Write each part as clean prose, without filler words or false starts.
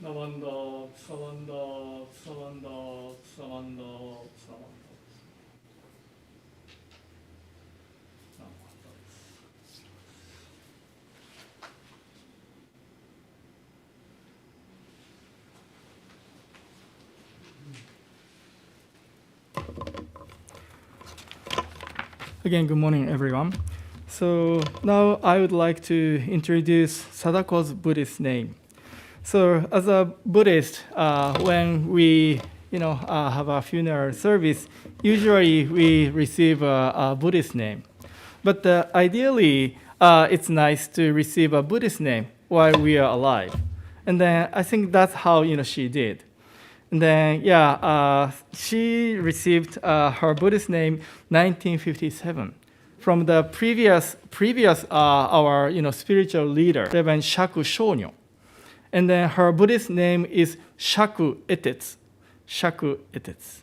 Namanda, Samanda, Samanda, Samanda, Samanda. Again, good morning, everyone. So now I would like to introduce Sadako's Buddhist name. So as a Buddhist, when we have a funeral service, usually we receive a Buddhist name. But ideally, it's nice to receive a Buddhist name while we are alive. And then I think that's how she did. And then she received her Buddhist name 1957 from the previous our spiritual leader, Reverend Shaku Shonyo. And then her Buddhist name is Shaku Etetsu. Shaku Etetsu.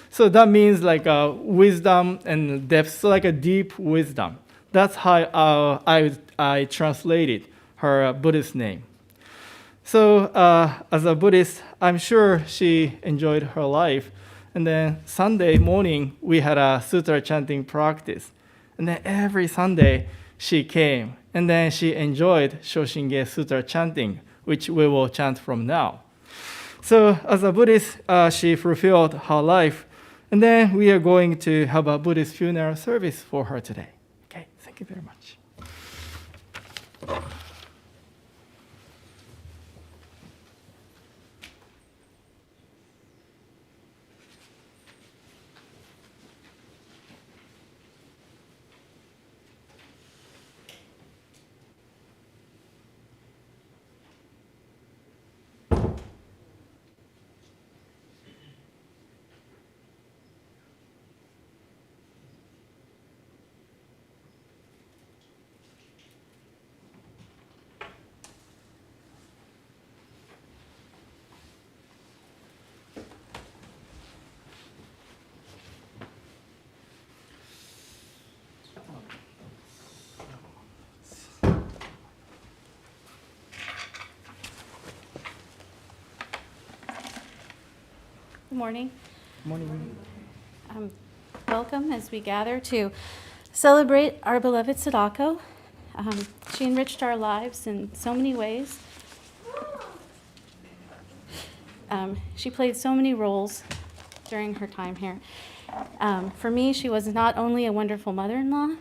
So that means like wisdom and depth, so like a deep wisdom. That's how I translated her Buddhist name. So as a Buddhist, I'm sure she enjoyed her life. And then Sunday morning, we had a sutra chanting practice. And then every Sunday, she came. And then she enjoyed Shoshinge Sutra chanting, which we will chant from now. So as a Buddhist, she fulfilled her life. And then we are going to have a Buddhist funeral service for her today. Okay, thank you very much. Good morning. Morning. Welcome as we gather to celebrate our beloved Sadako. She enriched our lives in so many ways. She played so many roles during her time here. For me, she was not only a wonderful mother-in-law,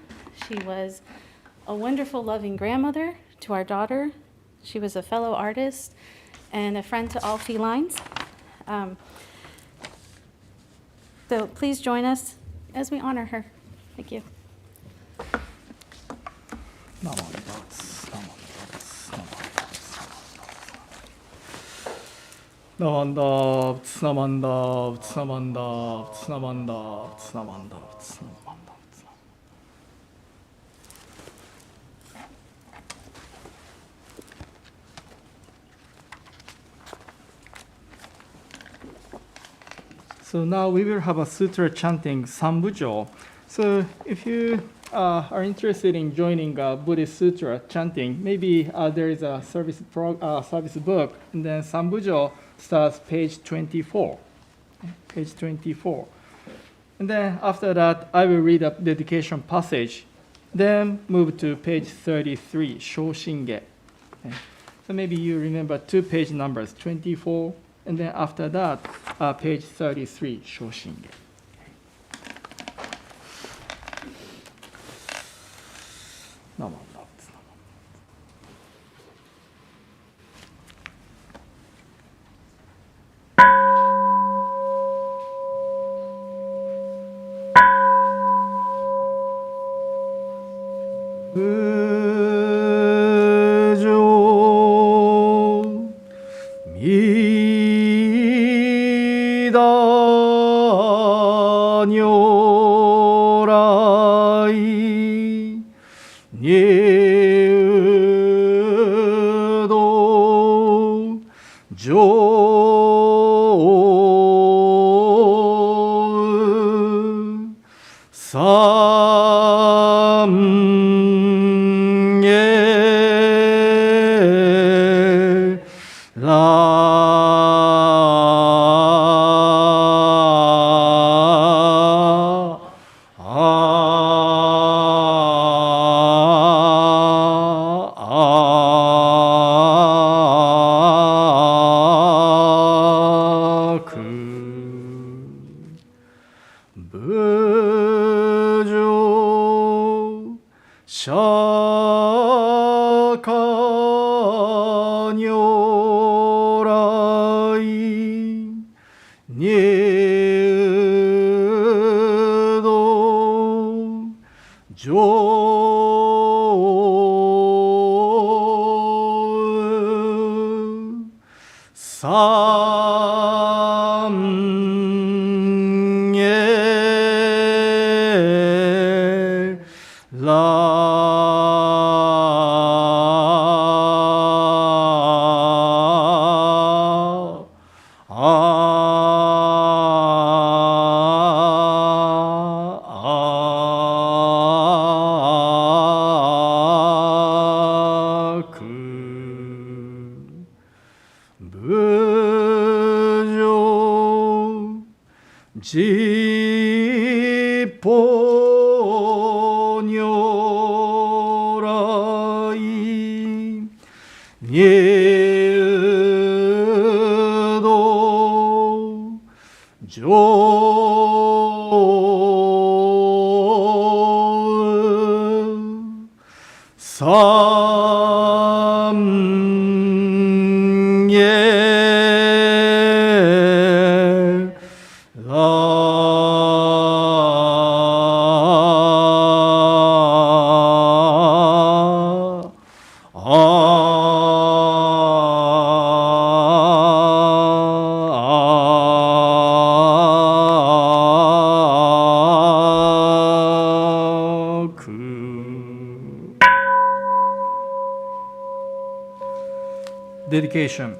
she was a wonderful, loving grandmother to our daughter. She was a fellow artist and a friend to all felines. So please join us as we honor her. Thank you. So now we will have a sutra chanting Sambujo. So if you are interested in joining Buddhist sutra chanting, maybe there is a service book, and then Sambujo starts page 24. Page 24. And then after that, I will read a dedication passage, then move to page 33, Shoshinge. Okay. So maybe you remember two page numbers, 24, and then after that, page 33, Shoshinge. Samye la 入道上三へ実法如来入道上三へDedication.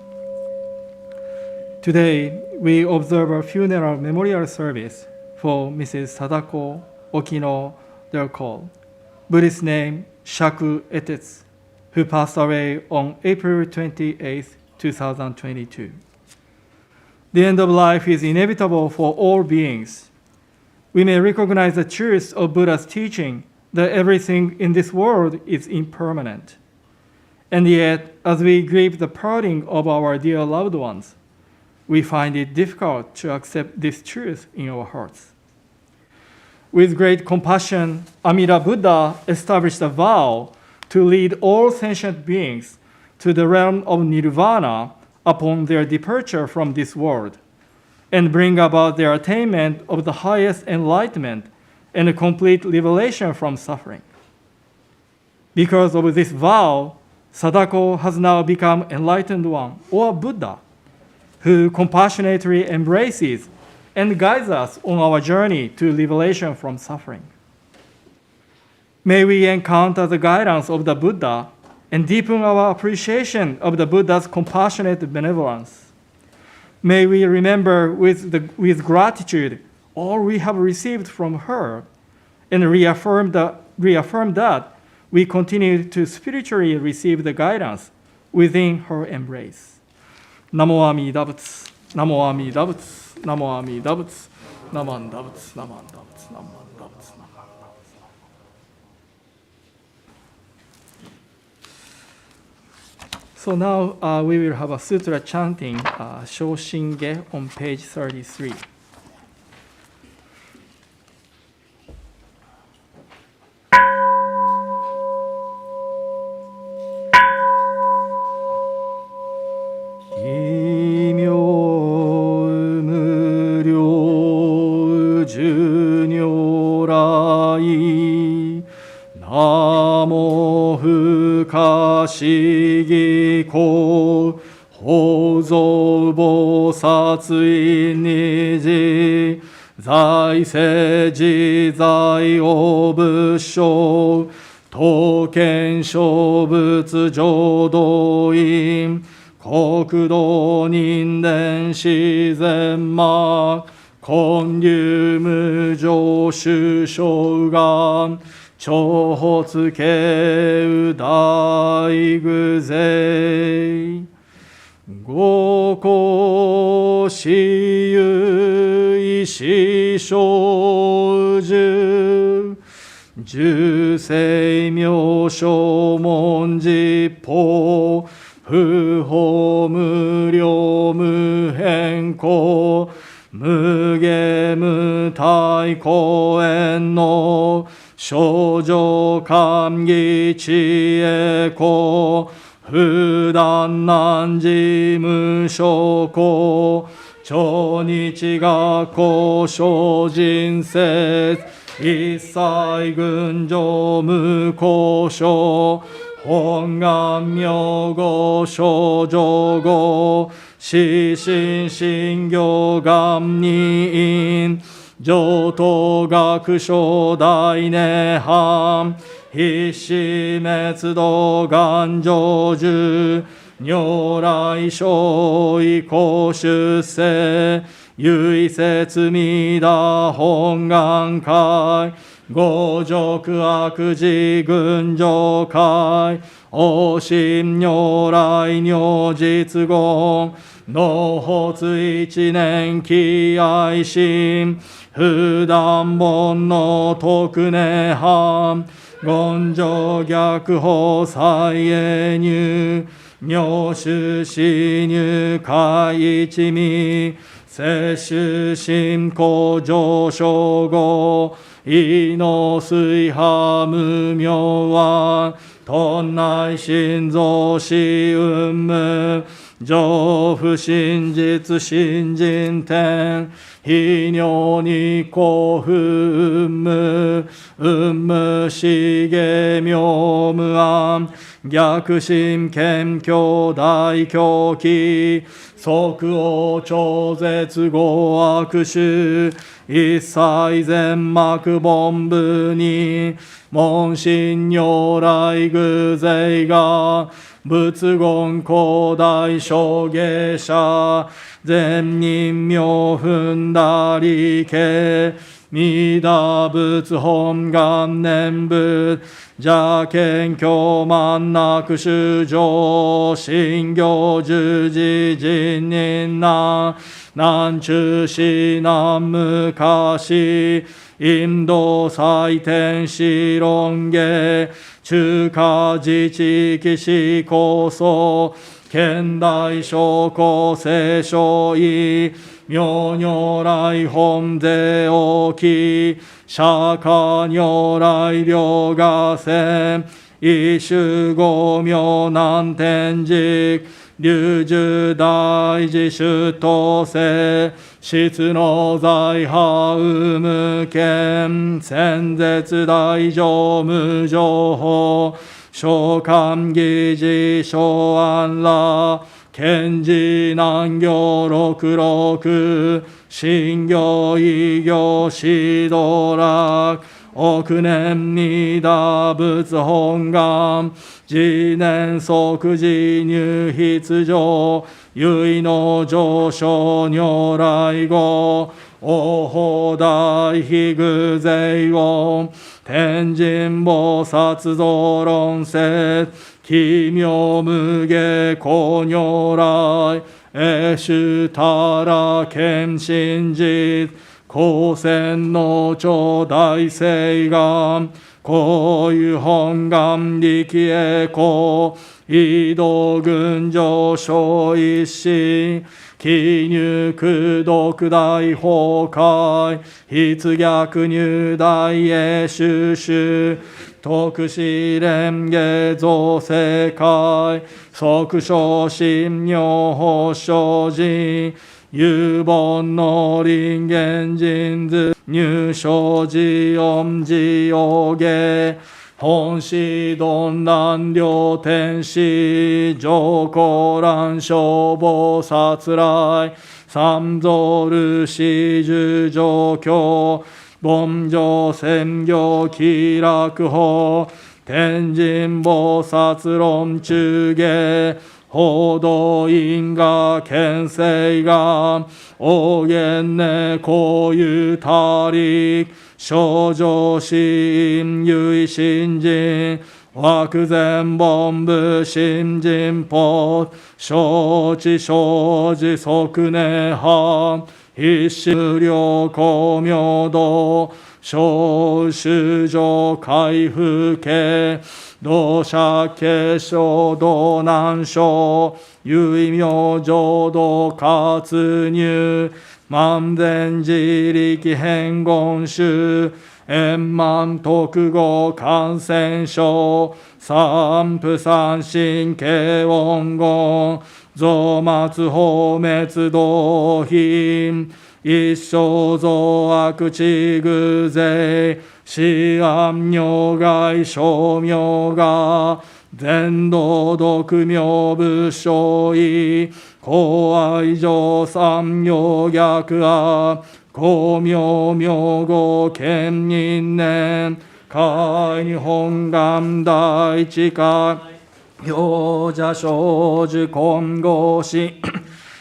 Today, we observe a funeral memorial service for Mrs. Sadako Okino Delcollo, Buddhist name Shaku Etetsu, who passed away on April 28, 2022. The end of life is inevitable for all beings. We may recognize the truth of Buddha's teaching that everything in this world is impermanent. And yet, as we grieve the parting of our dear loved ones, we find it difficult to accept this truth in our hearts. With great compassion, Amida Buddha established a vow to lead all sentient beings to the realm of nirvana upon their departure from this world, and bring about their attainment of the highest enlightenment and a complete liberation from suffering. Because of this vow, Sadako has now become enlightened one, or Buddha, who compassionately embraces and guides us on our journey to liberation from suffering. May we encounter the guidance of the Buddha and deepen our appreciation of the Buddha's compassionate benevolence. May we remember with gratitude all we have received from her and reaffirm that we continue to spiritually receive the guidance within her embrace. Namo Amida Butsu, Namo Amida Butsu, Namo Amida Butsu, Namo Amida Butsu, Namo Amida Butsu, Namo Amida Butsu, Namo Amida Butsu. So now we will have a sutra chanting Shoshinge on page 33.しぎこ法蔵菩薩院にじ財政自在を仏性刀剣小仏浄土院国土人伝自然魔根流無常修正願長発慶大具勢五行私有意思小寿十世妙正門実法不法無量無変更無下無体公園の少女歓喜知恵子不不断難事務所校、超日学校精進説、一切群上無交渉、本願名号少女号、死神神行願人、上等学書大涅槃、必死滅度願成就、如来正意公出世、唯説弥陀本願会、五辱悪事群上会、王神如来如実言、納発一年喜愛心、不断本の特涅槃、言上逆法再永入、妙種死入海一味、摂取信仰上昇後、意の水波無明は、頓内心臓死運無、上不真実新人天、非尿に幸福運無、運無死下妙無安、逆心謙虚大狂気、即応超絶合悪種、一切全幕本部に、問心如来偶勢が、仏言広大小芸者、善人妙踏んだ理系、弥陀仏本願念仏、邪見教満なく衆上、信行十字人人難、南中市南昔、インド祭天使論下、中華自治騎士構想、現代証拠聖書意、妙如来本税大き、釈迦如来両河線、一種五妙難天竺、龍樹大自主等世、質の財派有無権、先絶大乗無情報、召喚議事小安ら、賢治難行六六、信行異行指導楽、億年二打仏本願、次年即時入筆上、唯の上昇如来語、王法大非偶税音、天神菩薩造論説、奇妙無下光如来、永寿たら見真実、光線の超大誓願、こういう本願力栄光、移動群上昇一心、記入苦毒大崩壊、筆逆入大栄収集、特使蓮華造世界、即昇神妙法精進、有本の輪現人図、入生寺音寺王下、本師鈍乱両天使、上皇乱消防殺来、三蔵ルシ十上教、凡上専業気楽法、天神菩薩論中下、報道因果見性願、大言ねこういう他力、少女死因唯信心、枠前本部信心法、承知生じ即涅槃、必死無量光明道、小衆上回復系、同社継承道難所、唯名浄土活入、万全自力変言集、円満特語感染症、散布三神経音言、増末放滅道品、一生増悪地偶税、死安妙害小妙が、全道独妙仏生意、公愛上三妙逆悪、公明明語兼任年、海日本願第一回、行者生寿金剛師、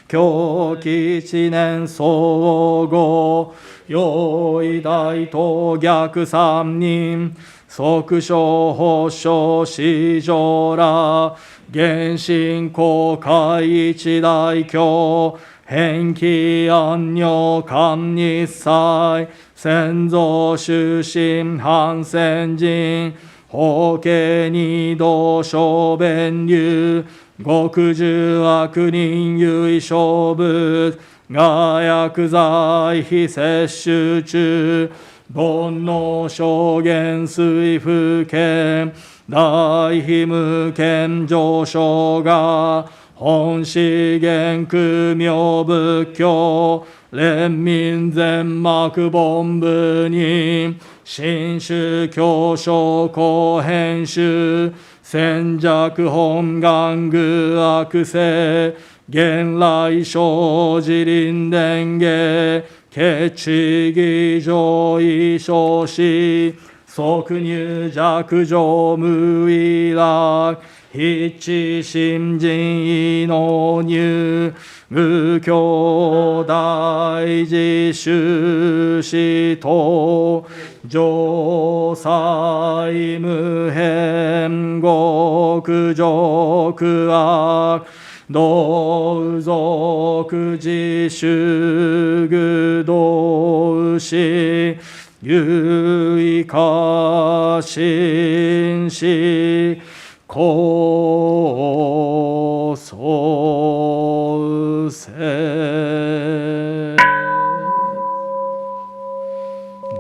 狂気一年総合、用意大東逆三人、即将保証市場ら、原神公開一大教、返帰安女官日祭、先祖終身反戦人、法家二道小弁流、極重悪人唯勝仏、が薬剤非摂取中、煩悩証言水不見、大非無見上昇が、本資源空妙仏教、連民全幕本部に、新宗教商公編集、戦弱本願具悪性、現来生自臨伝下、決地義上位昇し、即入弱上無意楽、必地新人異能入、無教大事修士等、上祭無変極辱悪、道族自主具道し、有意化心し、こそせ。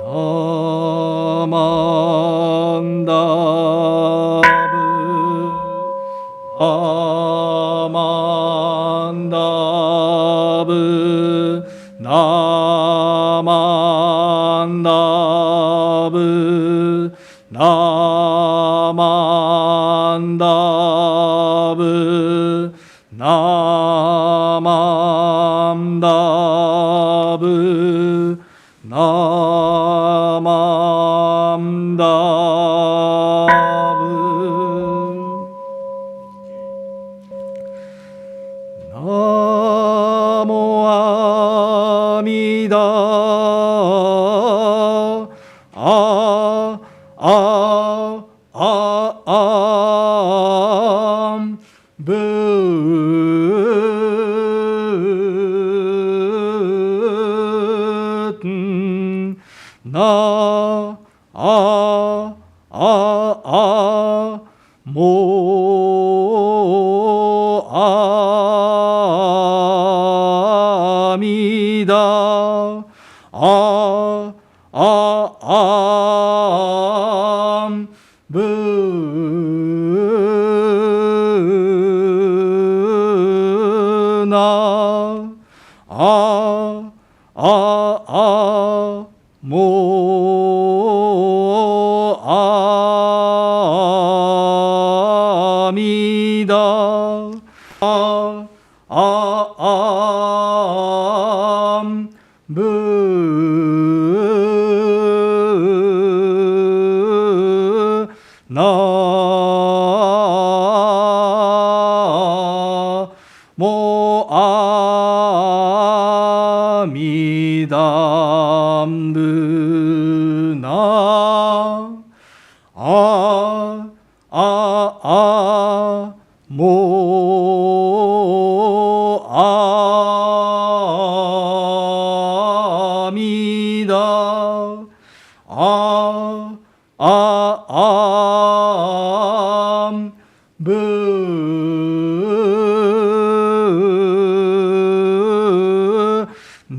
ナマンダブ、ナマンダブ、ナマンダブ、ナマンダブ、ナマンダブ、ナマンダブ、ナモアミダ、ブーンなもあみだぶなもあみだぶなもあみだぶなもあみだぶな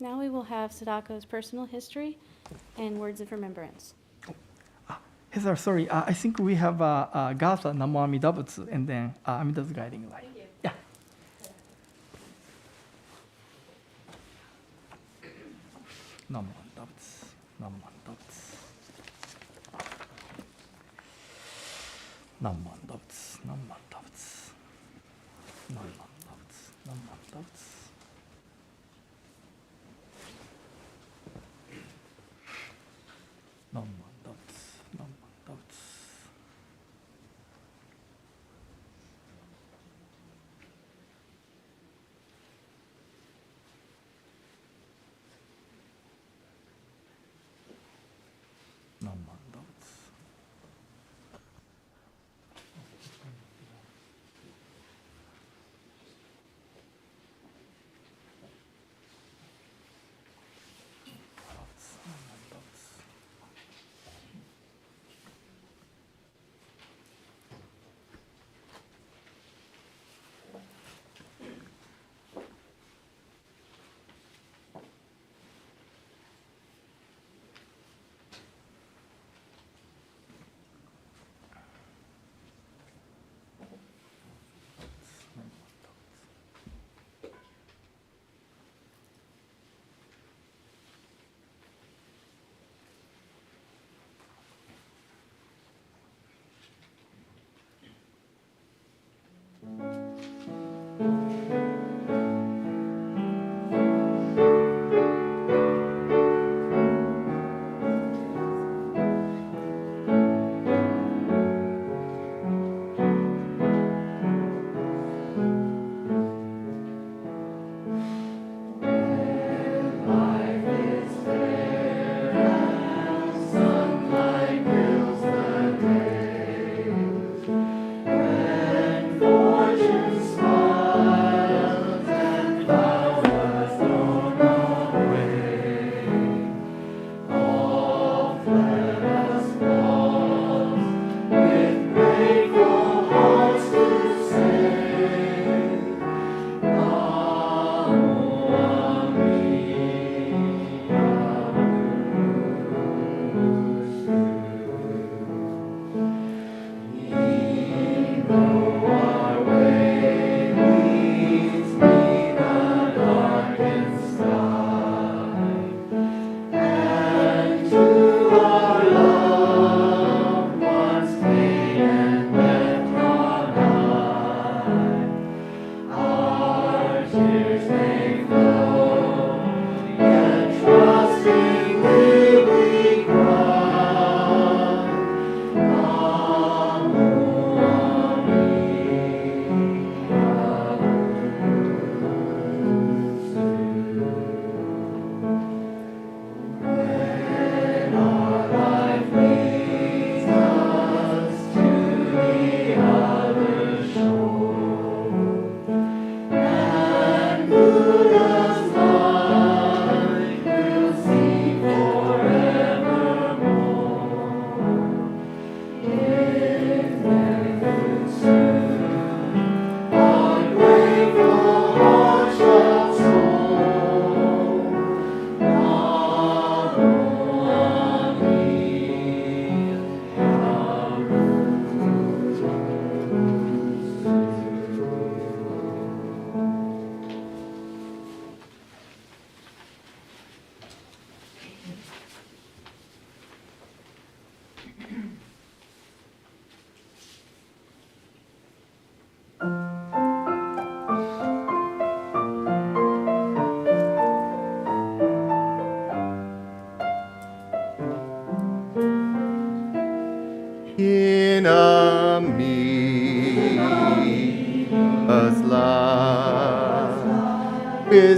Now we will have Sadako's personal history and words of remembrance. Heather, sorry, I think we have Gatha Namo Amidabutsu and then Amida's guiding light. Thank you. Yeah. Namo Amidabutsu, Namo Amidabutsu. Namo Amidabutsu, Namo Amidabutsu. Namo Amidabutsu, Namo Amidabutsu.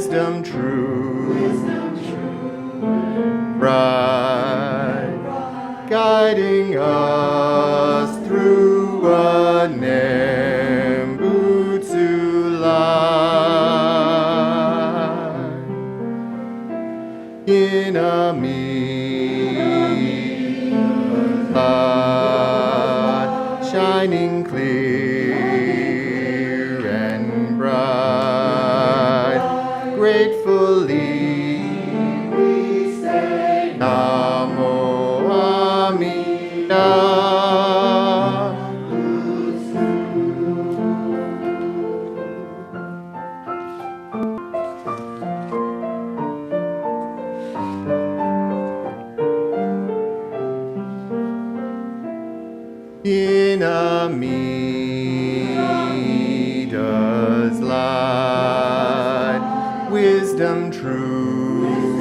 wisdom true, bright, guiding us through a Nembutsu light. In a light, shining clear and bright, gratefully we say Namo Amida. In Amida's light, wisdom true,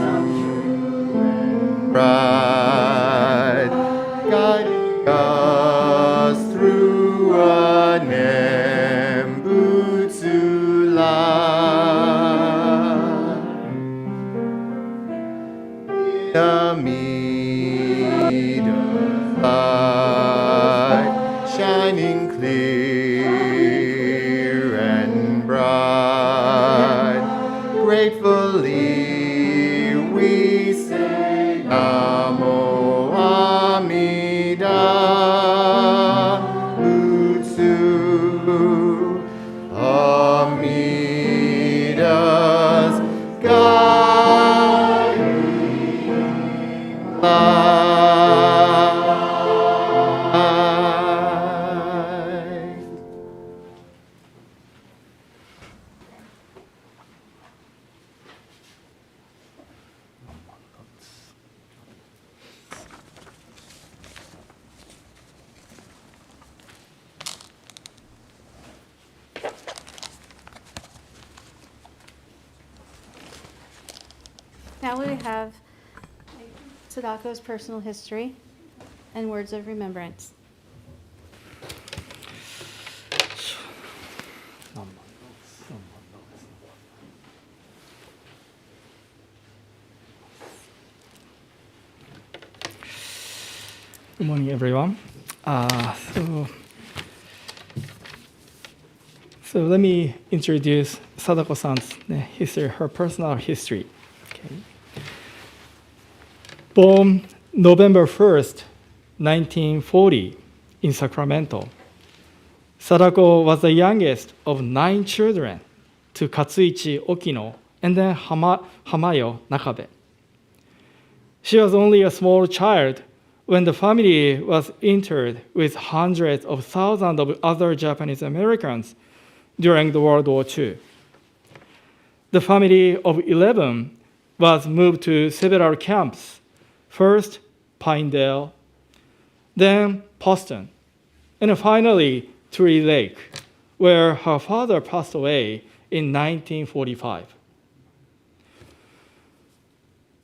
bright, guiding us through a Nembutsu light. In Amida's light, shining clear and bright, gratefully we say Namo Amida Butsu. Amida's guiding light. Now we have Sadako's personal history and words of remembrance. Good morning, everyone. So let me introduce Sadako-san's history, her personal history. Okay. Born November 1st, 1940, in Sacramento, Sadako was the youngest of 9 children to Katsuichi Okino and then Hamayo Nakabe. She was only a small child when the family was interred with hundreds of thousands of other Japanese Americans during the World War II. The family of 11 was moved to several camps, first Pinedale, then Poston, and finally Tree Lake, where her father passed away in 1945.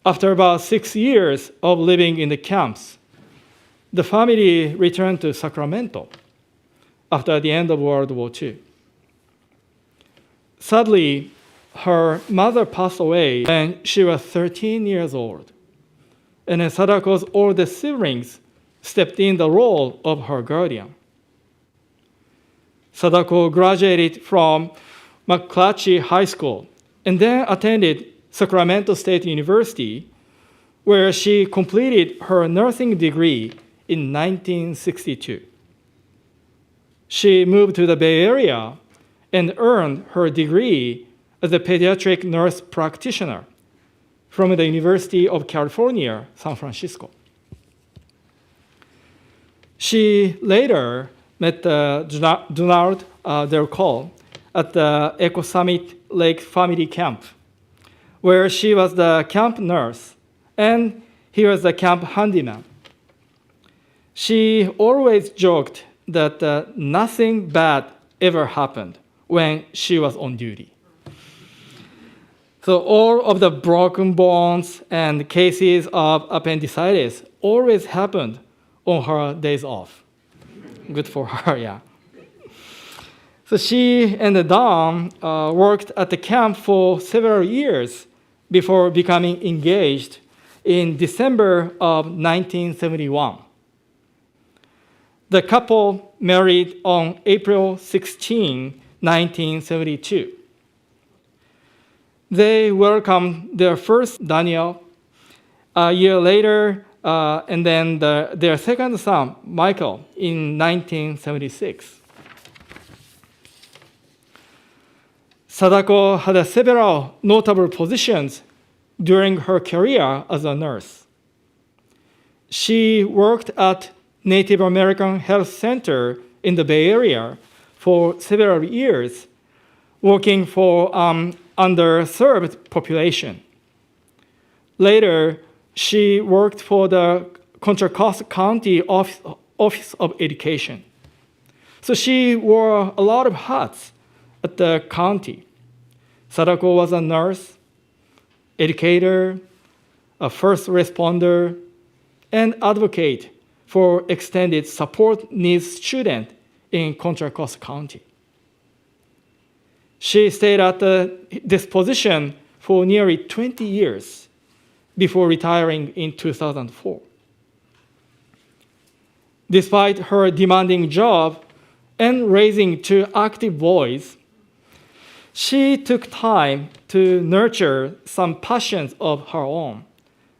After about 6 years of living in the camps, the family returned to Sacramento after the end of World War II. Sadly, her mother passed away when she was 13 years old, and Sadako's oldest siblings stepped in the role of her guardian. Sadako graduated from McClatchy High School and then attended Sacramento State University, where she completed her nursing degree in 1962. She moved to the Bay Area and earned her degree as a pediatric nurse practitioner from the University of California, San Francisco. She later met Donald Delcollo at the Echo Summit Lake Family Camp, where she was the camp nurse and he was the camp handyman. She always joked that nothing bad ever happened when she was on duty. So all of the broken bones and cases of appendicitis always happened on her days off. Good for her, yeah. So she and Don worked at the camp for several years before becoming engaged in December of 1971. The couple married on April 16, 1972. They welcomed their first Daniel a year later, and then their second son, Michael, in 1976. Sadako had several notable positions during her career as a nurse. She worked at Native American Health Center in the Bay Area for several years, working for underserved population. Later, she worked for the Contra Costa County Office of Education. So she wore a lot of hats at the county. Sadako was a nurse, educator, a first responder, and advocate for extended support needs students in Contra Costa County. She stayed at this position for nearly 20 years before retiring in 2004. Despite her demanding job and raising two active boys, she took time to nurture some passions of her own,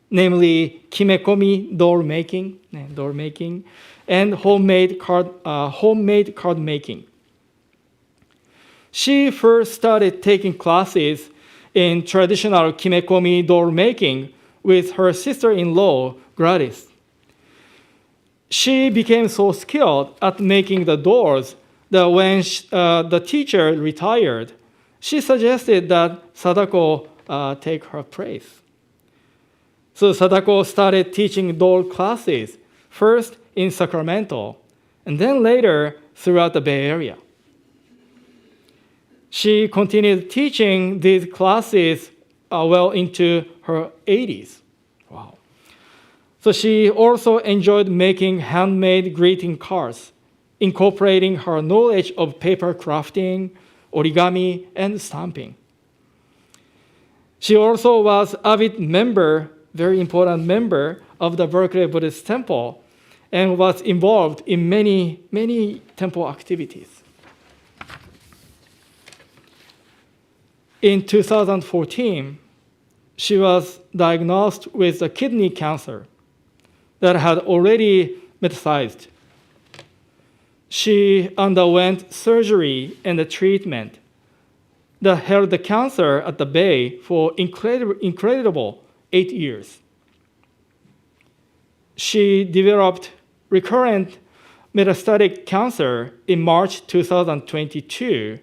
namely kimekomi doll making, and homemade card making. She first started taking classes in traditional kimekomi doll making with her sister-in-law, Gladys. She became so skilled at making the dolls that when the teacher retired, she suggested that Sadako take her place. So Sadako started teaching doll classes, first in Sacramento, and then later throughout the Bay Area. She continued teaching these classes well into her 80s. Wow. So she also enjoyed making handmade greeting cards, incorporating her knowledge of paper crafting, origami, and stamping. She also was avid member, very important member of the Berkeley Buddhist Temple, and was involved in many temple activities. In 2014, she was diagnosed with a kidney cancer that had already metastasized. She underwent surgery and a treatment that held the cancer at the bay for incredible 8 years. She developed recurrent metastatic cancer in March 2022,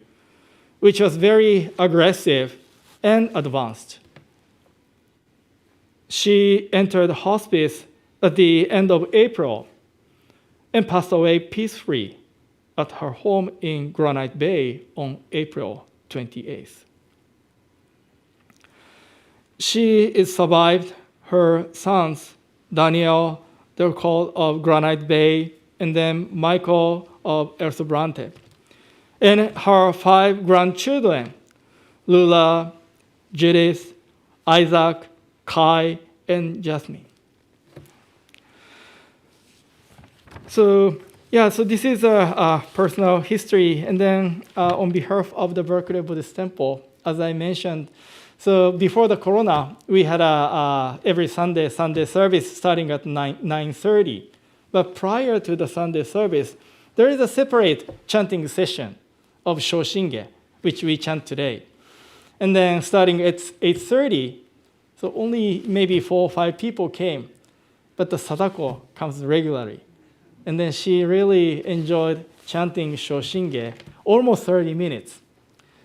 which was very aggressive and advanced. She entered hospice at the end of April and passed away peacefully at her home in Granite Bay on April 28th. She is survived her sons, Daniel Delcollo of Granite Bay, and then Michael of El Sobrante, and her 5 grandchildren, Lula, Judith, Isaac, Kai, and Jasmine. So this is a personal history. And then on behalf of the Berkeley Buddhist Temple, as I mentioned, so before the Corona, we had every Sunday service starting at 9:30. But prior to the Sunday service, there is a separate chanting session of Shoshinge, which we chant today. And then starting at 8:30, so only maybe 4 or 5 people came, but the Sadako comes regularly. And then she really enjoyed chanting Shoshinge, almost 30 minutes.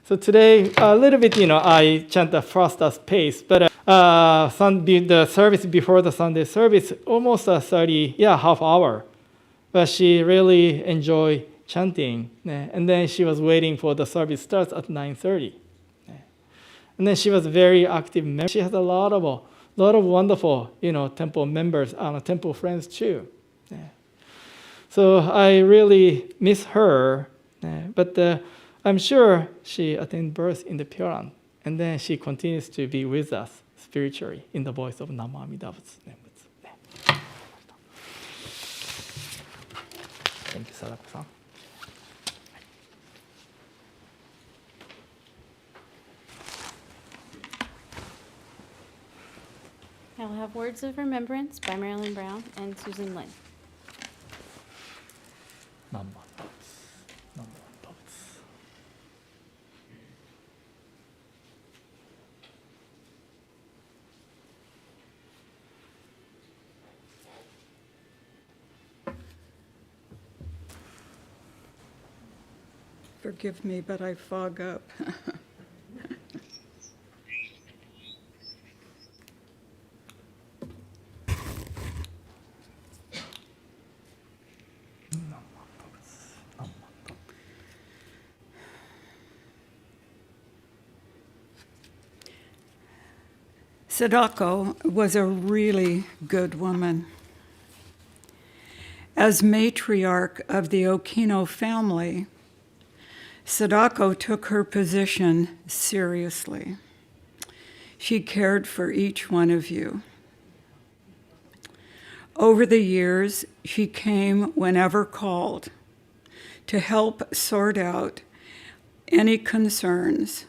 So today, a little bit, I chant the fastest pace, but the service before the Sunday service, almost 30, half hour. But she really enjoyed chanting. And then she was waiting for the service starts at 9:30. And then she was very active member. She has a lot of wonderful, temple members, temple friends too. So I really miss her. But I'm sure she attained birth in the Pure Land, and then she continues to be with us spiritually in the voice of Namo Amida Butsu. Thank you, Sadako-san. I will have words of remembrance by Marilyn Brown and Susan Lynn. Namo Amida Butsu. Namo Amida Butsu. Forgive me, but I fog up. Sadako was a really good woman. As matriarch of the Okino family, Sadako took her position seriously. She cared for each one of you. Over the years, she came whenever called to help sort out any concerns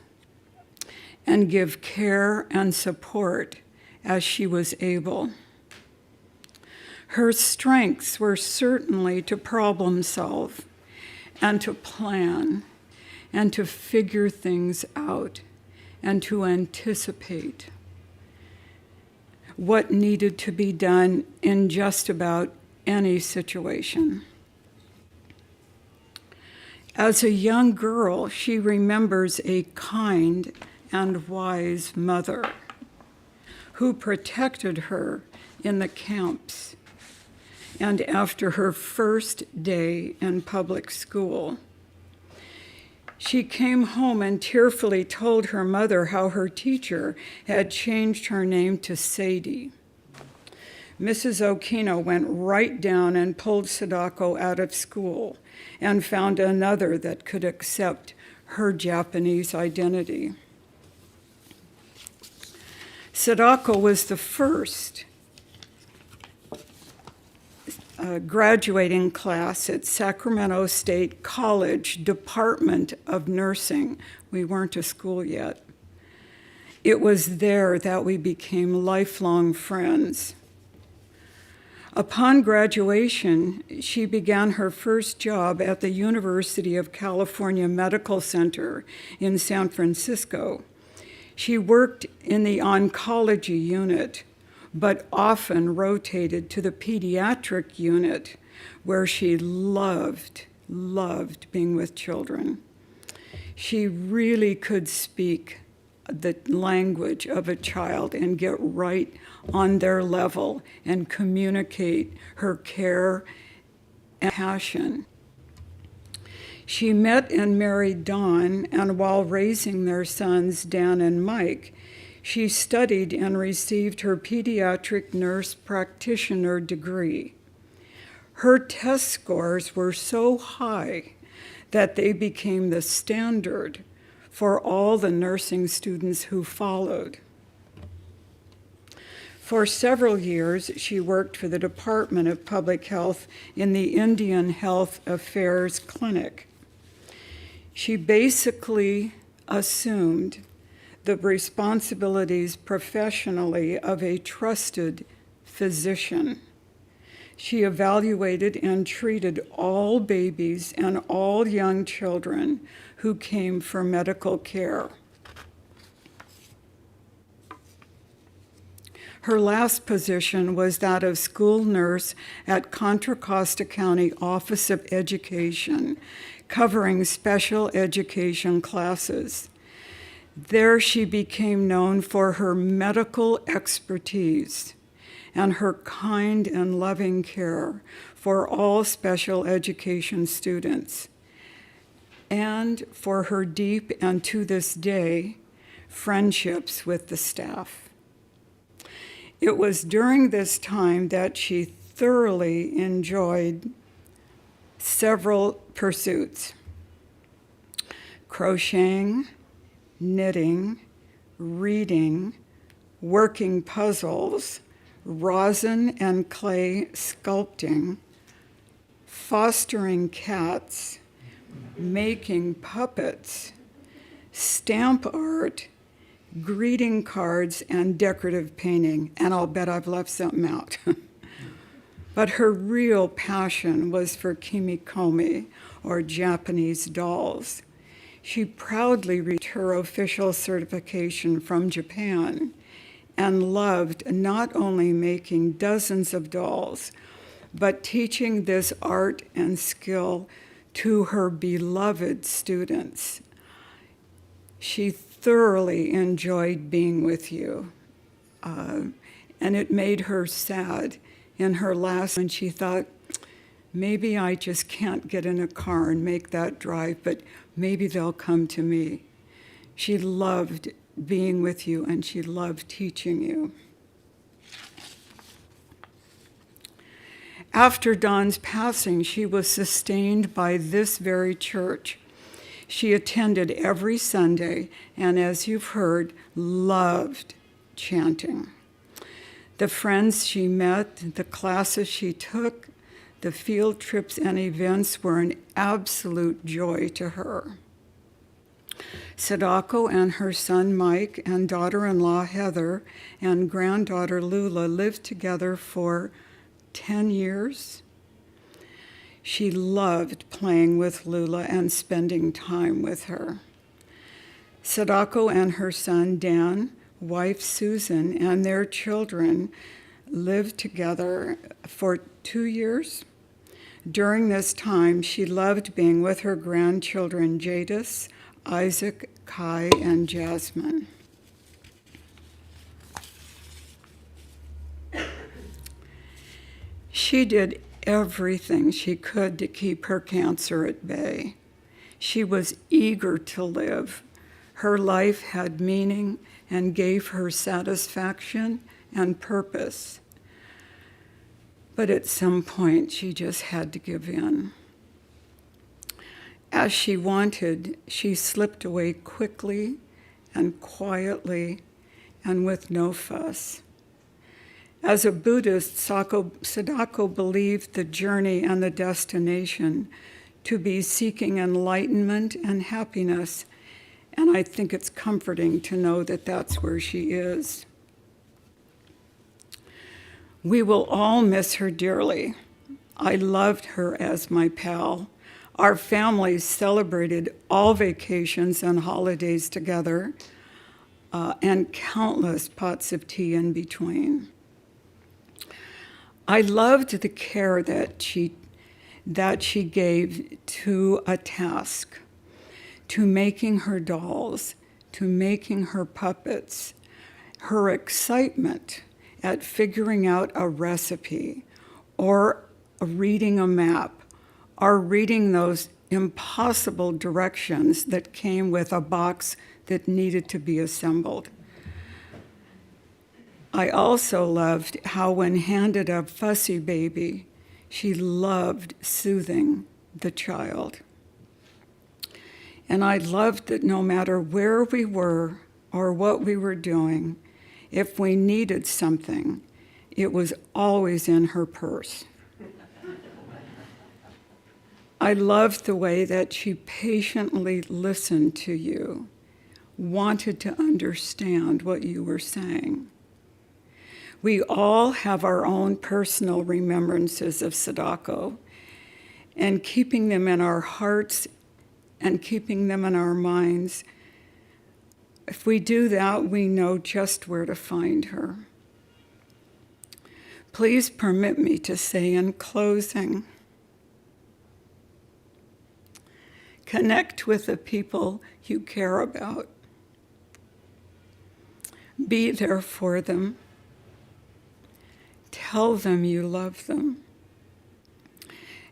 and give care and support as she was able. Her strengths were certainly to problem solve and to plan and to figure things out and to anticipate what needed to be done in just about any situation. As a young girl, she remembers a kind and wise mother who protected her in the camps and after her first day in public school. She came home and tearfully told her mother how her teacher had changed her name to Sadie. Mrs. Okino went right down and pulled Sadako out of school and found another that could accept her Japanese identity. Sadako was the first graduating class at Sacramento State College Department of Nursing. We weren't a school yet. It was there that we became lifelong friends. Upon graduation, she began her first job at the University of California Medical Center in San Francisco. She worked in the oncology unit, but often rotated to the pediatric unit, where she loved being with children. She really could speak the language of a child and get right on their level and communicate her care and passion. She met and married Don, and while raising their sons, Dan and Mike, she studied and received her pediatric nurse practitioner degree. Her test scores were so high that they became the standard for all the nursing students who followed. For several years, she worked for the Department of Public Health in the Indian Health Affairs Clinic. She basically assumed the responsibilities professionally of a trusted physician. She evaluated and treated all babies and all young children who came for medical care. Her last position was that of school nurse at Contra Costa County Office of Education, covering special education classes. There she became known for her medical expertise and her kind and loving care for all special education students, and for her deep and to this day friendships with the staff. It was during this time that she thoroughly enjoyed several pursuits. crocheting, knitting, reading, working puzzles, rosin and clay sculpting, fostering cats, making puppets, stamp art, greeting cards, and decorative painting. And I'll bet I've left something out. But her real passion was for kimikomi, or Japanese dolls. She proudly received her official certification from Japan and loved not only making dozens of dolls, but teaching this art and skill to her beloved students. She thoroughly enjoyed being with you, and it made her sad in her last, when she thought, maybe I just can't get in a car and make that drive, but maybe they'll come to me. She loved being with you, and she loved teaching you. After Dawn's passing, she was sustained by this very church. She attended every Sunday, and as you've heard, loved chanting. The friends she met, the classes she took, the field trips and events were an absolute joy to her. Sadako and her son Mike and daughter-in-law Heather and granddaughter Lula lived together for 10 years. She loved playing with Lula and spending time with her. Sadako and her son Dan, wife Susan, and their children lived together for 2 years. During this time, she loved being with her grandchildren Jadis, Isaac, Kai, and Jasmine. She did everything she could to keep her cancer at bay. She was eager to live. Her life had meaning and gave her satisfaction and purpose. But at some point, she just had to give in. As she wanted, she slipped away quickly and quietly and with no fuss. As a Buddhist, Sadako believed the journey and the destination to be seeking enlightenment and happiness, and I think it's comforting to know that that's where she is. We will all miss her dearly. I loved her as my pal. Our families celebrated all vacations and holidays together, and countless pots of tea in between. I loved the care that she gave to a task, to making her dolls, to making her puppets, her excitement at figuring out a recipe or reading a map or reading those impossible directions that came with a box that needed to be assembled. I also loved how when handed a fussy baby, she loved soothing the child. And I loved that no matter where we were or what we were doing, if we needed something, it was always in her purse. I loved the way that she patiently listened to you, wanted to understand what you were saying. We all have our own personal remembrances of Sadako, and keeping them in our hearts and keeping them in our minds. If we do that, we know just where to find her. Please permit me to say in closing, connect with the people you care about. Be there for them. Tell them you love them.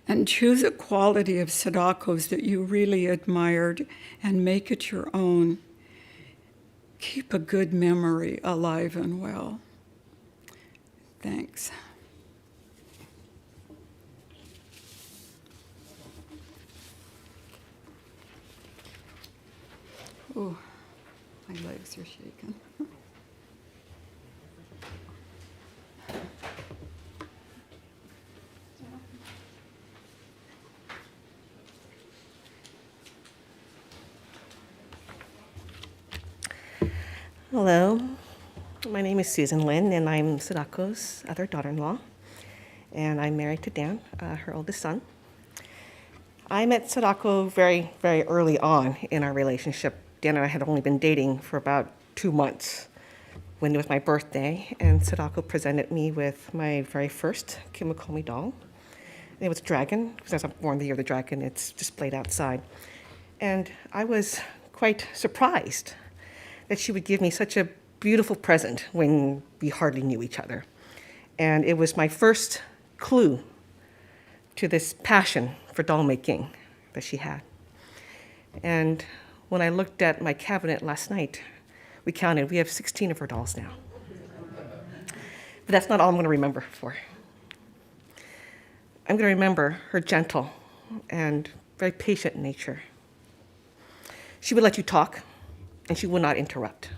And choose a quality of Sadako's that you really admired and make it your own. Keep a good memory alive and well. Thanks. Oh, my legs are shaking. Hello, my name is Susan Lynn, and I'm Sadako's other daughter-in-law, and I'm married to Dan, her oldest son. I met Sadako very, very early on in our relationship. Dan and I had only been dating for about 2 months when it was my birthday, and Sadako presented me with my very first Kimakomi doll. It was a dragon, because I was born the year of the dragon. It's displayed outside. And I was quite surprised that she would give me such a beautiful present when we hardly knew each other. And it was my first clue to this passion for doll making that she had. And when I looked at my cabinet last night, we counted, we have 16 of her dolls now. But that's not all I'm gonna remember her for. I'm gonna remember her gentle and very patient nature. She would let you talk, and she would not interrupt.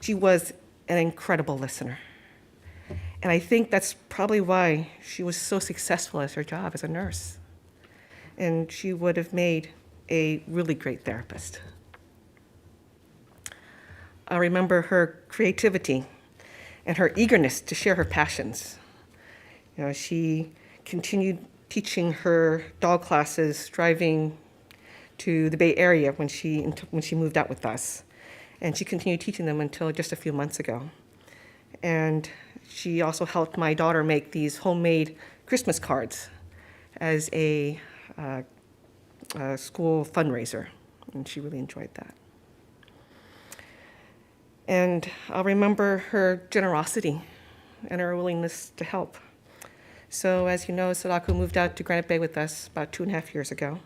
She was an incredible listener. And I think that's probably why she was so successful at her job as a nurse. And she would have made a really great therapist. I remember her creativity and her eagerness to share her passions. You know, she continued teaching her doll classes, driving to the Bay Area when she moved out with us. And she continued teaching them until just a few months ago. And she also helped my daughter make these homemade Christmas cards as a school fundraiser, and she really enjoyed that. And I'll remember her generosity and her willingness to help. So as you know, Sadako moved out to Granite Bay with us about 2.5 years ago.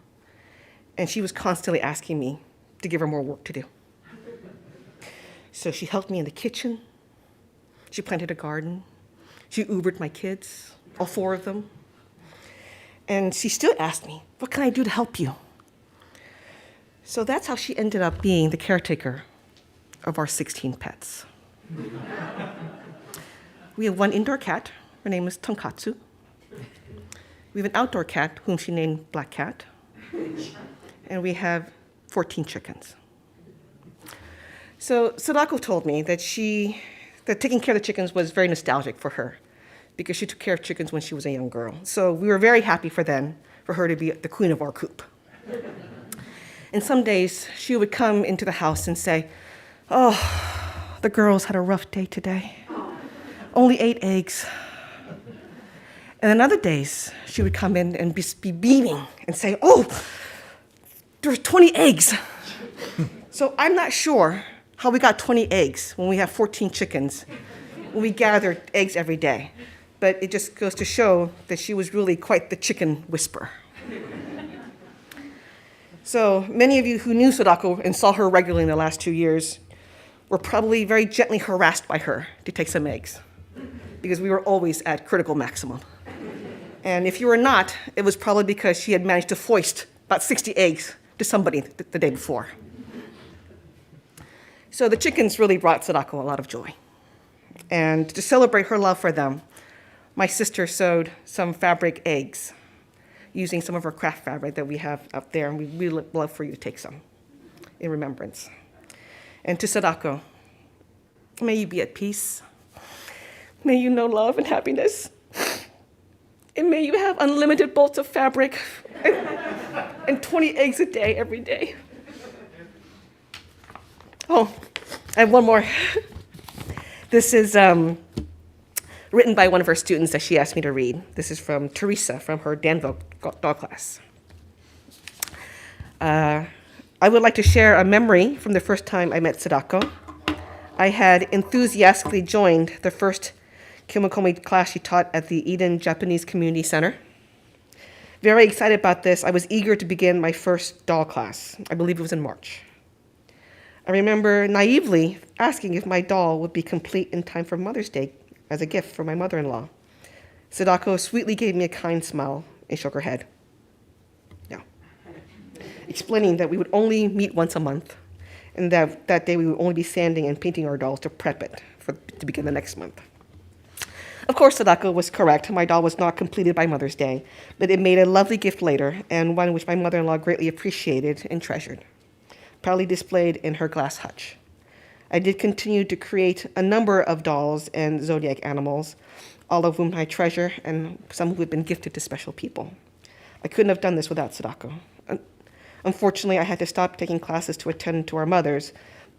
And she was constantly asking me to give her more work to do. So she helped me in the kitchen. She planted a garden. She Ubered my kids, all 4 of them. And she still asked me, what can I do to help you? So that's how she ended up being the caretaker of our 16 pets. We have 1 indoor cat. Her name is Tonkatsu. We have an outdoor cat whom she named Black Cat. And we have 14 chickens. So Sadako told me that taking care of the chickens was very nostalgic for her because she took care of chickens when she was a young girl. So we were very happy for her to be the queen of our coop. And some days she would come into the house and say, oh, the girls had a rough day today. Only 8 eggs. And then other days she would come in and be beaming and say, oh, there's 20 eggs. So I'm not sure how we got 20 eggs when we have 14 chickens, when we gather eggs every day. But it just goes to show that she was really quite the chicken whisperer. So many of you who knew Sadako and saw her regularly in the last 2 years were probably very gently harassed by her to take some eggs because we were always at critical maximum. And if you were not, it was probably because she had managed to foist about 60 eggs to somebody the day before. So the chickens really brought Sadako a lot of joy. And to celebrate her love for them, my sister sewed some fabric eggs using some of her craft fabric that we have up there, and we'd really love for you to take some in remembrance. And to Sadako, may you be at peace. May you know love and happiness. And may you have unlimited bolts of fabric and 20 eggs a day every day. Oh, I have one more. This is written by one of her students that she asked me to read. This is from Teresa from her Danville doll class. I would like to share a memory from the first time I met Sadako. I had enthusiastically joined the first Kimakomi class she taught at the Eden Japanese Community Center. Very excited about this, I was eager to begin my first doll class. I believe it was in March. I remember naively asking if my doll would be complete in time for Mother's Day as a gift for my mother-in-law. Sadako sweetly gave me a kind smile and shook her head. No. Explaining that we would only meet once a month and that day we would only be sanding and painting our dolls to prep it to begin the next month. Of course, Sadako was correct. My doll was not completed by Mother's Day, but it made a lovely gift later, and one which my mother-in-law greatly appreciated and treasured, proudly displayed in her glass hutch. I did continue to create a number of dolls and zodiac animals, all of whom I treasure, and some who have been gifted to special people. I couldn't have done this without Sadako. Unfortunately, I had to stop taking classes to attend to our mothers,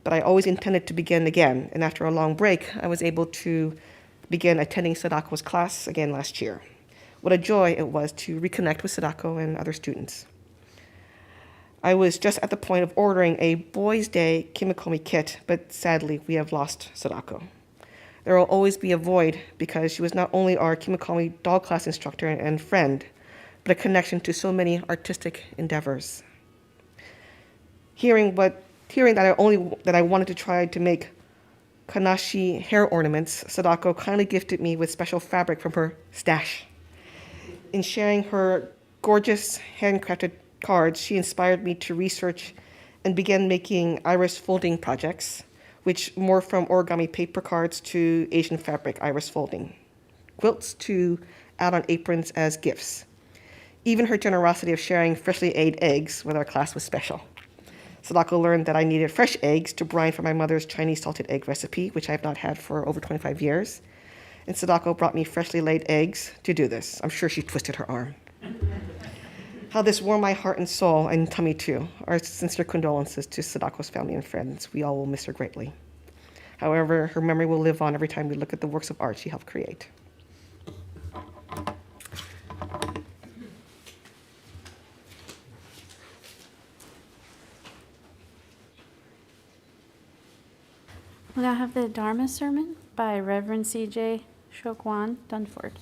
but I always intended to begin again, and after a long break, I was able to begin attending Sadako's class again last year. What a joy it was to reconnect with Sadako and other students. I was just at the point of ordering a Boys' Day Kimikomi kit, but sadly, we have lost Sadako. There will always be a void because she was not only our Kimikomi doll class instructor and friend, but a connection to so many artistic endeavors. Hearing that I wanted to try to make kanashi hair ornaments, Sadako kindly gifted me with special fabric from her stash. In sharing her gorgeous handcrafted cards, she inspired me to research and began making iris folding projects, which morphed from origami paper cards to Asian fabric iris folding, quilts to out-on aprons as gifts. Even her generosity of sharing freshly laid eggs with our class was special. Sadako learned that I needed fresh eggs to brine for my mother's Chinese salted egg recipe, which I have not had for over 25 years. And Sadako brought me freshly laid eggs to do this. I'm sure she twisted her arm. How this warmed my heart and soul, and tummy too. Our sincere condolences to Sadako's family and friends. We all will miss her greatly. However, her memory will live on every time we look at the works of art she helped create. We now have the Dharma sermon by Reverend C.J. Shokwan Dunford.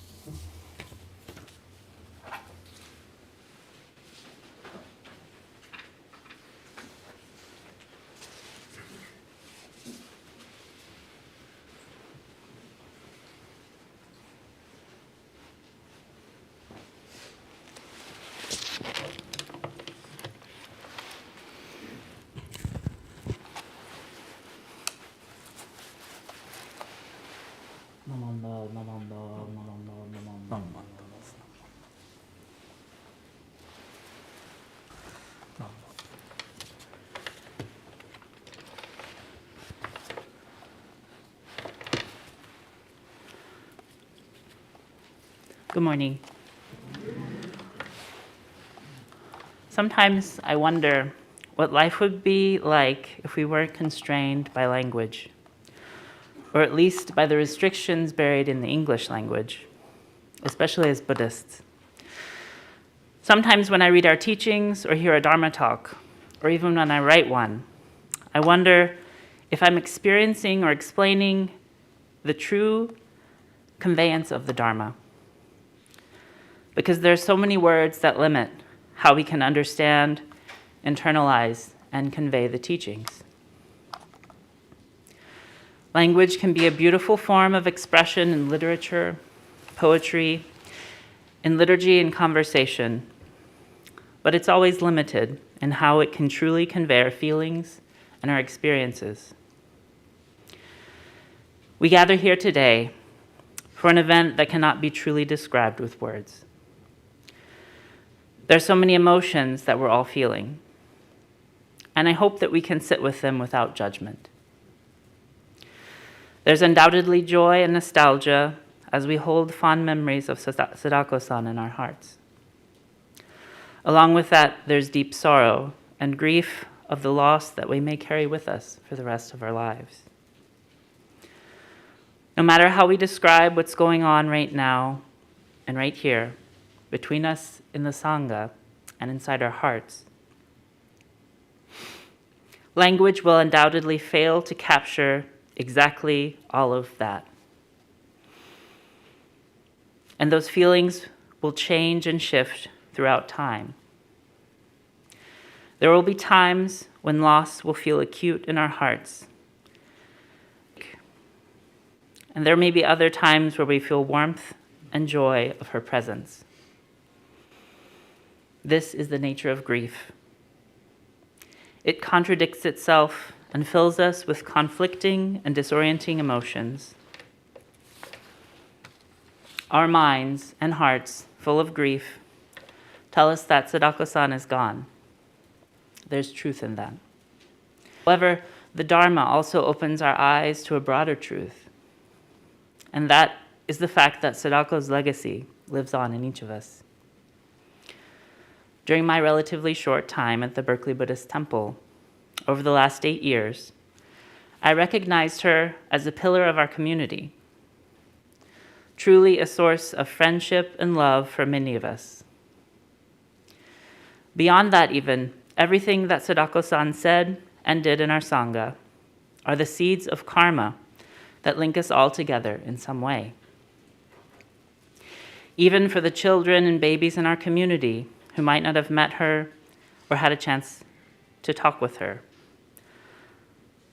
Good morning. Sometimes I wonder what life would be like if we weren't constrained by language, or at least by the restrictions buried in the English language, especially as Buddhists. Sometimes when I read our teachings or hear a Dharma talk, or even when I write one, I wonder if I'm experiencing or explaining the true conveyance of the Dharma. Because there are so many words that limit how we can understand, internalize, and convey the teachings. Language can be a beautiful form of expression in literature, poetry, in liturgy and conversation, but it's always limited in how it can truly convey our feelings and our experiences. We gather here today for an event that cannot be truly described with words. There are so many emotions that we're all feeling, and I hope that we can sit with them without judgment. There's undoubtedly joy and nostalgia as we hold fond memories of Sadako-san in our hearts. Along with that, there's deep sorrow and grief of the loss that we may carry with us for the rest of our lives. No matter how we describe what's going on right now and right here, between us in the Sangha and inside our hearts, language will undoubtedly fail to capture exactly all of that. And those feelings will change and shift throughout time. There will be times when loss will feel acute in our hearts. And there may be other times where we feel warmth and joy of her presence. This is the nature of grief. It contradicts itself and fills us with conflicting and disorienting emotions. Our minds and hearts, full of grief, tell us that Sadako-san is gone. There's truth in that. However, the Dharma also opens our eyes to a broader truth, and that is the fact that Sadako's legacy lives on in each of us. During my relatively short time at the Berkeley Buddhist Temple, over the last 8 years, I recognized her as a pillar of our community, truly a source of friendship and love for many of us. Beyond that even, everything that Sadako-san said and did in our Sangha are the seeds of karma that link us all together in some way. Even for the children and babies in our community who might not have met her or had a chance to talk with her,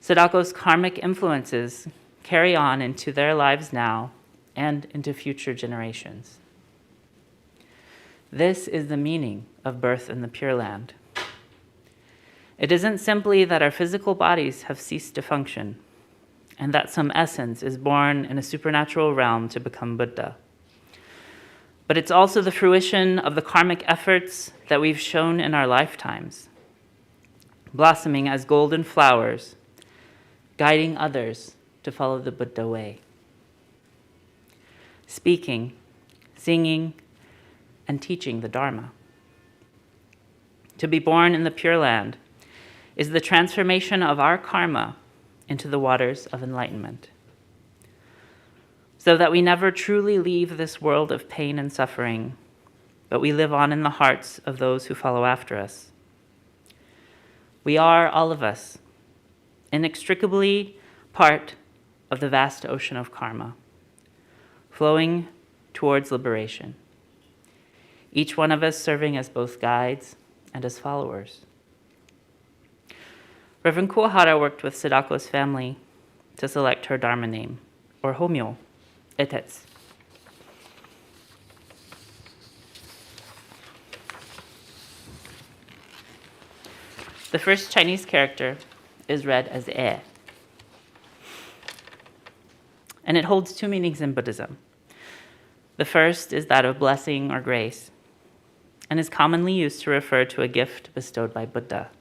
Sadako's karmic influences carry on into their lives now and into future generations. This is the meaning of birth in the Pure Land. It isn't simply that our physical bodies have ceased to function and that some essence is born in a supernatural realm to become Buddha, but it's also the fruition of the karmic efforts that we've shown in our lifetimes, blossoming as golden flowers, guiding others to follow the Buddha way. Speaking, singing, and teaching the Dharma. To be born in the Pure Land is the transformation of our karma into the waters of enlightenment, so that we never truly leave this world of pain and suffering, but we live on in the hearts of those who follow after us. We are, all of us, inextricably part of the vast ocean of karma, flowing towards liberation, each one of us serving as both guides and as followers. Reverend Kuwahara worked with Sadako's family to select her Dharma name, or Homyo, Etetsu. The first Chinese character is read as E, and it holds two meanings in Buddhism. The first is that of blessing or grace, and is commonly used to refer to a gift bestowed by Buddha.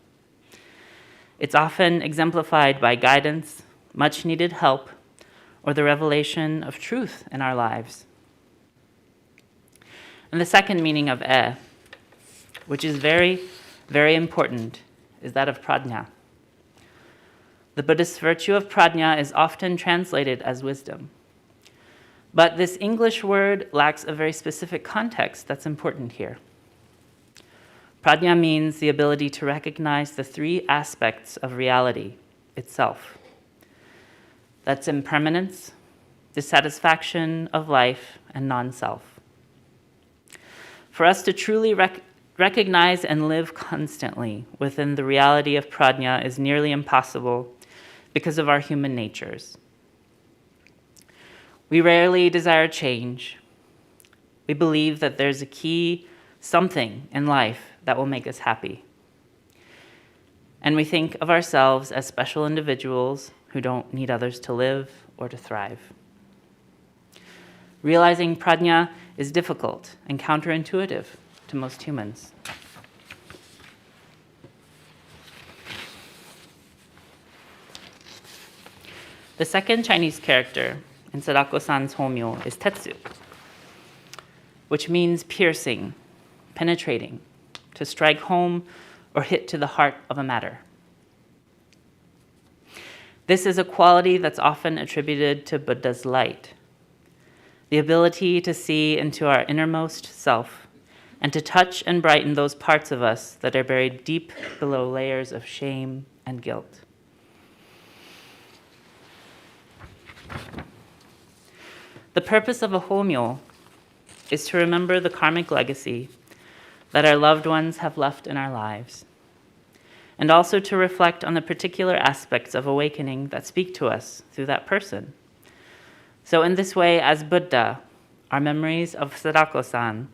It's often exemplified by guidance, much needed help, or the revelation of truth in our lives. And the second meaning of E, which is very, very important, is that of prajna. The Buddhist virtue of prajna is often translated as wisdom. But this English word lacks a very specific context that's important here. Prajna means the ability to recognize the three aspects of reality itself. That's impermanence, dissatisfaction of life, and non-self. For us to truly recognize and live constantly within the reality of prajna is nearly impossible because of our human natures. We rarely desire change. We believe that there's a key, something in life that will make us happy. And we think of ourselves as special individuals who don't need others to live or to thrive. Realizing prajna is difficult and counterintuitive to most humans. The second Chinese character in Sadako-san's Homyo is Tetsu, which means piercing, penetrating, to strike home or hit to the heart of a matter. This is a quality that's often attributed to Buddha's light, the ability to see into our innermost self and to touch and brighten those parts of us that are buried deep below layers of shame and guilt. The purpose of a Homyo is to remember the karmic legacy that our loved ones have left in our lives, and also to reflect on the particular aspects of awakening that speak to us through that person. So in this way, as Buddha, our memories of Sadako-san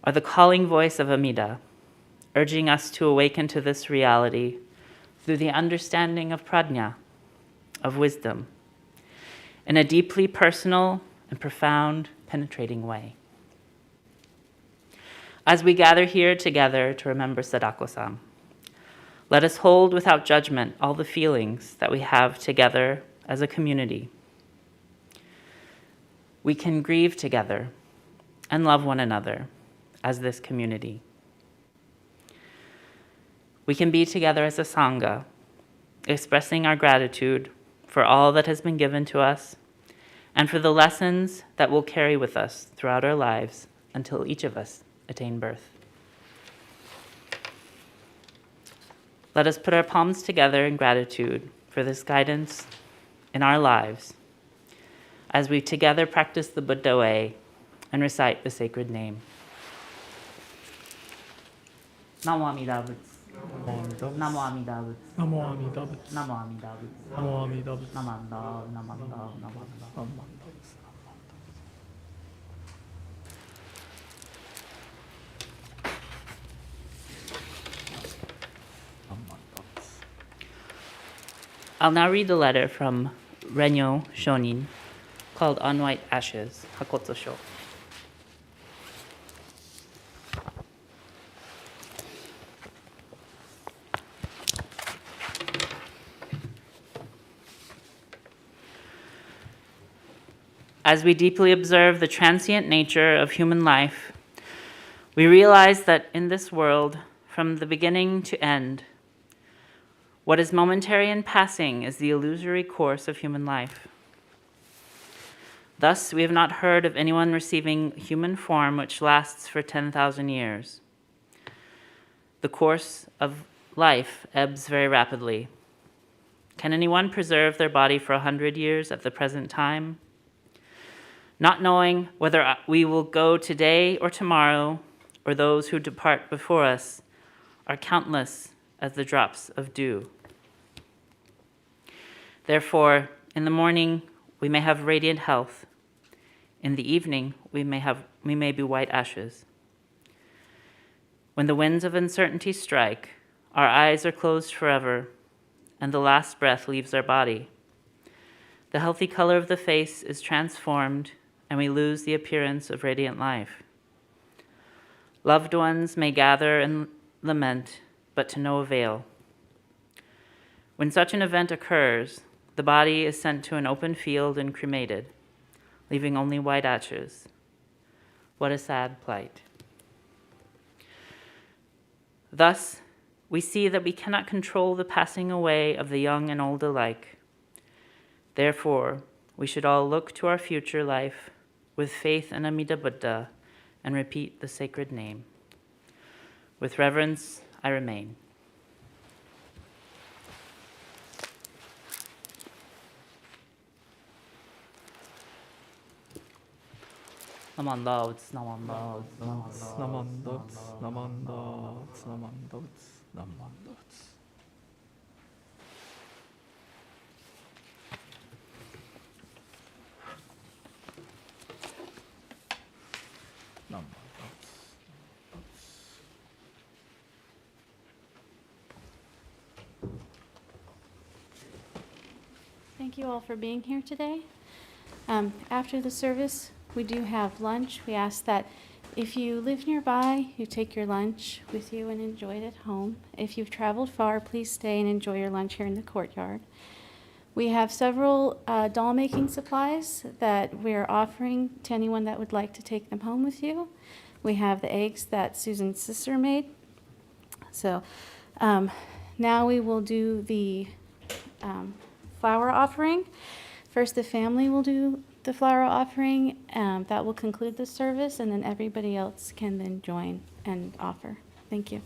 are the calling voice of Amida, urging us to awaken to this reality through the understanding of prajna, of wisdom, in a deeply personal and profound, penetrating way. As we gather here together to remember Sadako-san, let us hold without judgment all the feelings that we have together as a community. We can grieve together and love one another as this community. We can be together as a Sangha, expressing our gratitude for all that has been given to us and for the lessons that we'll carry with us throughout our lives until each of us attain birth. Let us put our palms together in gratitude for this guidance in our lives as we together practice the Buddha way and recite the sacred name. Namo Amida Butsu. Namo Amida Butsu. Namo Amida Butsu. Namo Amida Butsu. Namo Amida Butsu. Namanda, namanda, namanda. I'll now read the letter from Renyo Shonin called On White Ashes, Hakoto Sho. As we deeply observe the transient nature of human life, we realize that in this world, from the beginning to end, what is momentary and passing is the illusory course of human life. Thus, we have not heard of anyone receiving human form which lasts for 10,000 years. The course of life ebbs very rapidly. Can anyone preserve their body for 100 years at the present time? Not knowing whether we will go today or tomorrow, or those who depart before us, are countless as the drops of dew. Therefore, in the morning, we may have radiant health. In the evening, we may be white ashes. When the winds of uncertainty strike, our eyes are closed forever, and the last breath leaves our body. The healthy color of the face is transformed, and we lose the appearance of radiant life. Loved ones may gather and lament, but to no avail. When such an event occurs, the body is sent to an open field and cremated, leaving only white ashes. What a sad plight. Thus, we see that we cannot control the passing away of the young and old alike. Therefore, we should all look to our future life with faith in Amida Buddha and repeat the sacred name. With reverence, I remain. Namanda, namanda, Namanda, namanda, namanda, namanda. Thank you all for being here today. After the service, we do have lunch. We ask that if you live nearby, you take your lunch with you and enjoy it at home. If you've traveled far, please stay and enjoy your lunch here in the courtyard. We have several doll making supplies that we're offering to anyone that would like to take them home with you. We have the eggs that Susan's sister made. So now we will do the flower offering. First, the family will do the flower offering. That will conclude the service, and then everybody else can then join and offer. Thank you.